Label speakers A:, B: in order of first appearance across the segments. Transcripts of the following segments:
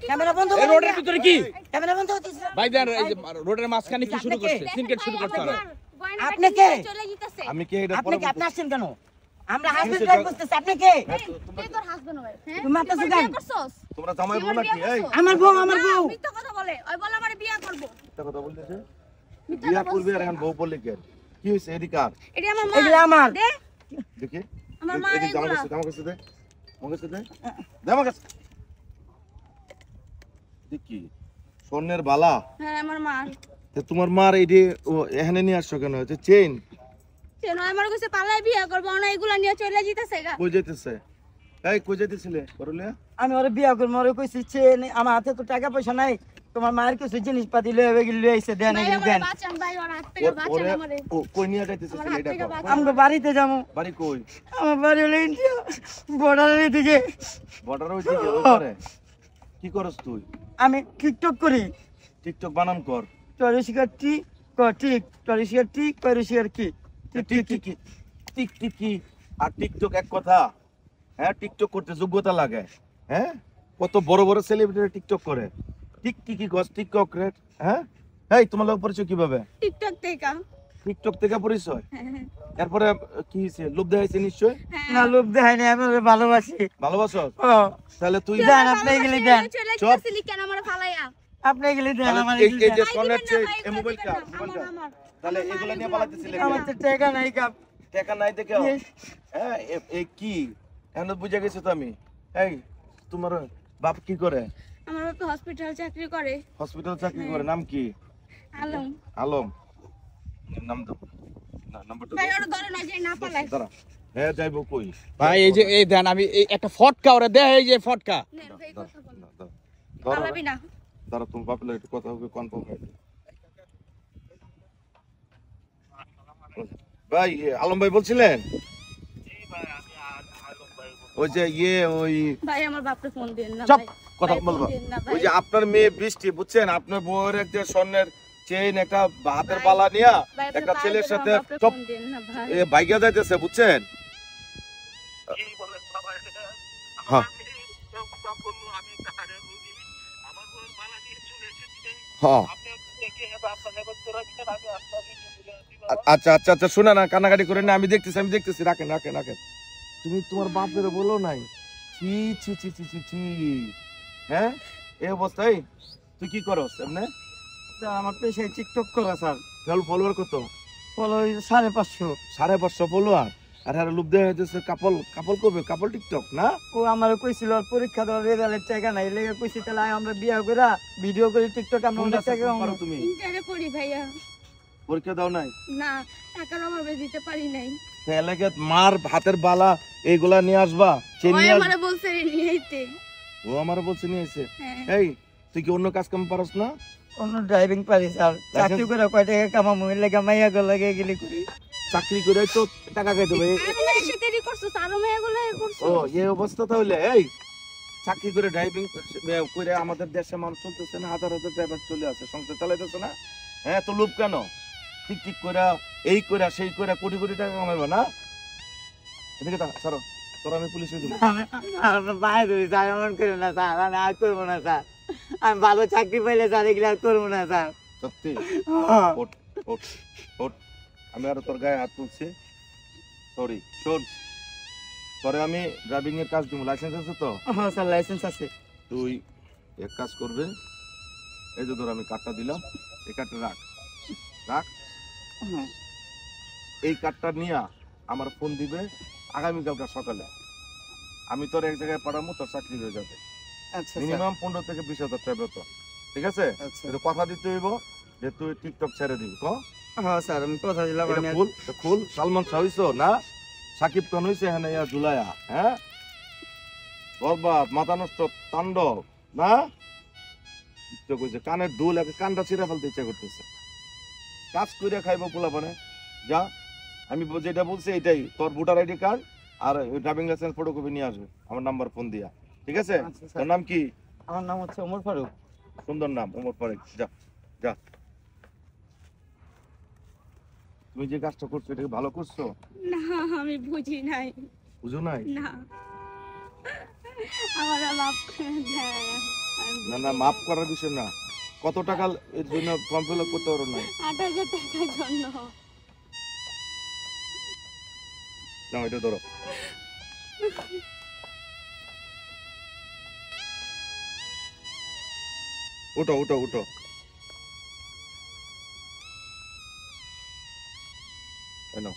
A: Camera বন্ধ
B: এই রোডের ভিতরে কি
A: ক্যামেরা বন্ধ হতেছে
B: ভাইজান এই যে রোডের মাঝখানে কি শুরু করছে সিনকেট শুরু করছে
A: আপনি কে
C: আমি কে এটা
A: আপনি কি আপনি আসছেন কেন আমরা হাজবেন্ড ওয়াইফ বসতেছি আপনি কে
D: কে তোর হাজবেন্ড হয় হ্যাঁ
A: তুমি মাথা সুগান
C: তোমরা জামাই বউ নাকি এই
A: আমার বউ
D: মিথ্যা কথা বলে ওই বলে আমারে বিয়ে করব
C: মিথ্যা কথা বলতেছে বিয়া করবি আর এখন বউ বললি কেন কি হইছে এডি কার
D: এটা আমার মা
A: এগুলা আমার
D: দে
C: দেখি
D: আমার মা
C: এডি
D: এগুলা
C: জামা কাছে দে দে আমার কাছে দেখি স্বর্ণের বালা
D: হ্যাঁ আমার মা
C: তে তোমার মার এডি এখানে নিয়ে আসছো কেন হচ্ছে চেইন
D: কেন আমার কাছে পালাই বিয়ে করব না এগুলা নিয়ে চলে যাইতেছে গা
C: কই যাইতেছে এই কই যাইতেছিলে করলে
A: আমি ওরে বিয়া করব ওরে কইছি চেন আমার হাতে তো টাকা পয়সা নাই তোমার মায়ের কিছু জিনিস পাতি লয়ে গেলে আইছে দেন
D: ভাই
A: এগুলো
D: আমার
A: দেন
D: বাঁচান ভাই ওর হাত থেকে বাঁচান আমারে
C: কই নিয়ে যাইতেছিলে এটা কও
A: আমরা বাড়িতে যাবো
C: বাড়ি কই
A: আমার বাড়ি হলো ইন্ডিয়া বর্ডারের দিকে
C: বর্ডার ওই দিকে ওপারে কি করছ তুই
A: আমি টিকটক করি
C: টিকটক বানান কর
A: টরিশিকার টিক টিক টরিশিকার টিক টরিশিকার কি
C: টিকটিকি আর টিকটক এক কথা হ্যাঁ টিকটক করতে যোগ্যতা লাগে হ্যাঁ কত বড় বড় সেলিব্রিটি টিকটক করে টিকটিকি গস টিকটক রেট হ্যাঁ এই তোমার লোক পরিচয় কিভাবে
D: টিকটক থেকে
C: টিকটক থেকে পরিচয় এরপরে কি হইছে লোভ দেখাইছে নিশ্চয়
A: না লোভ দেখাই না আমি ওরে ভালোবাসি
C: ভালোবাসো
A: ও
C: তাহলে তুই
A: দেন আপনি এগুলি দেন
D: চলে যাইতেছিলি কেন আমারে ফালাইয়া
A: আপনি এগুলি দেন আমার
C: এই
A: এগুলি
C: এই যে
A: দেন।
C: সোনার চেক এই
D: আমার
C: মোবাইলটা
D: আমার
C: তাহলে এগুলা নিয়ে পালাইতেছিলে
A: আমার তো টাকা নাই কাপ
C: টাকা নাই দেখে হ্যাঁ এই কি এখন বুঝে গেছি তো আমি এই তোমার বাপ কি করে
D: আমার বাবা হসপিটাল চাকরি করে
C: হসপিটাল চাকরি করে নাম কি
D: আলম
C: আলম নাম দাও না নাম্বারটা
D: ভাই ওর ধরে না যে না পালাই
C: দাঁড়া হ্যাঁ যাইবো কই
B: ভাই এই যে এই দেন আমি এই একটা ফটকা ওরে দে এই যে ফটকা
D: নেন ভাই কথা বল
C: দাঁড়া
D: পালাবি না
C: দাঁড়া তুমি বাপলে একটু কথা হবে কনফার্ম হয় ভাই আলম ভাই বলছিলেন ওই যে ওই
D: ভাই আমার বাপরে ফোন দেন না
C: চুপ
D: ভাই
C: কথা
D: ভাই,
C: বলবো
D: ফোন দিন না, ভাই।
C: ওই যে আপনার মেয়ে বৃষ্টি বুঝছেন আপনার বউয়ের একটা স্বর্ণের চেইন একটা হাতের বালা নিয়া
D: ভাই, আপনি
C: একটা
D: পায়ে
C: ছেলের
D: ধরে
C: সাথে
D: আমার বাপরে
C: চুপ
D: ফোন দেন না, ভাই।
C: বাইকে যাইতেছে বুঝছেন হ্যাঁ হ্যাঁ আচ্ছা আচ্ছা আচ্ছা শোনা না কান্নাকাটি করে না আমি দেখতেছি রাখেন রাখেন রাখেন তুমি তোমার বাপের বলো নাই ছি ছি ছি ছি ছি ছি হ্যাঁ এই অবস্থায় তুই কি করস এমনি
A: স্যার আমার পেশায় টিকটক করা স্যার
C: ফলোয়ার কত
A: ফলো 550
C: 550 ফলোয়ার আর আর লুপ দেয়া হইতেছে কাপল করবে কাপল টিকটক না
A: ও আমার কইছিল ওর পরীক্ষা দেওয়ার রেজাল্টের টাকা নাই লেগে কইছি তাহলে আমরা বিয়া কইরা ভিডিও করি টিকটক আমরা
C: কোনটা
A: টাকা
C: করো তুমি
D: ইন্টারে পড়ি ভাইয়া
C: পরীক্ষা দাও নাই
D: না টাকার অভাবে দিতে পারি নাই
C: এলাকাত মার হাতের বালা এইগুলা নিয়ে আসবা চেন
D: ওই
C: নিয়ে
D: আমারে বলছে নিয়ে আইতে
C: ও আমার বলছে নিয়ে এসে
D: হ্যাঁ
C: এই তুই কি অন্য কাজ কাম পারস না
A: অন্য ড্রাইভিং পারি স্যার চাকরি করে কয় টাকা কামামু এর লাগা মাইয়া গো লাগে গেলি করি
C: চাকরি করে তো টাকা খাইতে হবে
D: আমি এসে দেরি করছো আরো মেয়েগুলো করছো
C: ও এই অবস্থা তাহলে এই চাকরি করে ড্রাইভিং করে আমাদের দেশে মানুষ চলতেছে না হাজার হাজার ড্রাইভার চলে আসে সংসার চালাইতেছে না হ্যাঁ তো লোভ কেন ঠিক ঠিক করে এই করে সেই করে কোটি কোটি টাকা কামাইবো না এদিকে তা সরো তোরা আমি পুলিশে দিব
A: বাইরে হই স্যার এমন করে না স্যার আমি আর করবো না স্যার আমি ভালো চাকরি পাইলে স্যার এগুলো আর করবো না স্যার
C: সত্যি ওঠ ওঠ ওঠ আমি আর তোর গায়ে হাত তুলছি সরি শোন পরে আমি ড্রাইভিং এর কাজ দিব লাইসেন্স আছে তো
A: হ্যাঁ স্যার লাইসেন্স আছে
C: তুই এক কাজ করবে এই যে ধর আমি কার্ডটা দিলাম এই কার্ডটা রাখ রাখ
A: হ্যাঁ
C: এই কার্ডটা নিয়ে আমার ফোন দিবে আগামীকালকার সকালে আমি তোর এক জায়গায় পাঠাবো তোর চাকরি হয়ে যাবে
A: আচ্ছা স্যার
C: মিনিমাম 15 থেকে 20,000 টাকা বেতন ঠিক আছে
A: আচ্ছা
C: কিন্তু কথা দিতে হইব যে তুই টিকটক ছেড়ে দিবি ক
A: হ্যাঁ স্যার আমি কথা দিলাম
C: এটা
A: আমি
C: ফুল সালমান শাহ হইছো না সাকিব খান হইছে এখানে ইয়া জুলাইয়া হ্যাঁ বরবাদ মাথা নষ্ট তাণ্ডব না টিকটক হইছে কানের দুল একে কানটা ছিঁড়ে ফেলতে ইচ্ছা করতেছে কাজ করে খাইবো পোলাপানে যা আমি যেটা বলছি এটাই তোর ভোটার আইডি কার্ড আর ড্রাইভিং লাইসেন্স ফটোকপি নিয়ে আসবে আমার নাম্বার ফোন দিয়া ঠিক আছে
A: আচ্ছা, স্যার।
C: তোর নাম কি
A: আমার নাম হচ্ছে ওমর ফারুক
C: সুন্দর নাম ওমর ফারুক যা যা তুমি যে কাজটা করছো এটা কি ভালো করছো
D: না আমি বুঝি নাই
C: বুঝো নাই
D: না আমার বাপ দেয় আমি
C: না না মাফ করার বিষয় না, কত টাকা এর জন্য ফর্ম ফিল আপ করতে পারো না?
D: 8,000 টাকার জন্য।
C: না এটা ধরো, উঠো উঠো উঠো। এই নাও,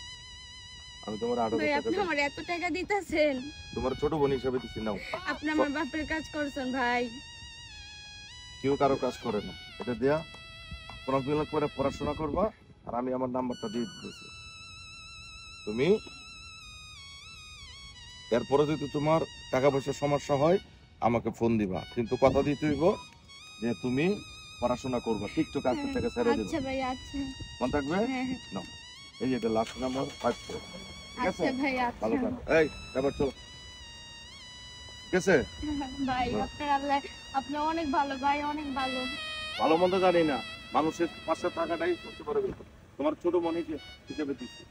C: আমি তোমার 8,000
D: ভাই
C: টাকা
D: আপনি
C: দিই।
D: আমার এত টাকা দিতেছেন,
C: তোমার ছোট বোন হিসাবে দিচ্ছি, নাও।
D: আপনি আমার বাপের কাজ করছেন ভাই।
C: কেউ কারো কাজ করে না, এটা দেয়া ফর্ম ফিল আপ করে পড়াশোনা করবা। আর আমি আমার নাম্বারটা দিয়ে দিতেছি, তুমি এরপরে যদি তোমার টাকা পয়সার সমস্যা হয় আমাকে ফোন দিবা, কিন্তু কথা দিতে হইব যে তুমি পড়াশোনা করবা, টিকটক আজকে থেকে ছেড়ে দেবো।
D: আচ্ছা ভাই আচ্ছা।
C: মনে থাকবে?
D: হ্যাঁ হ্যাঁ।
C: নাও, এই যে এটা লাস্ট নাম্বার 5 ঠিক আছে?
D: আচ্ছা ভাই আচ্ছা।
C: ভালো থাকো। এই এবার চলো, ঠিক আছে?
D: ভাই আপনার আল্লাহ, আপনি অনেক ভালো ভাই, অনেক ভালো।
C: ভালো মন্দ জানি না, মানুষের পাশে থাকাটাই করতে পারবে। তোমার ছোট মনে হিসেবে দিচ্ছি।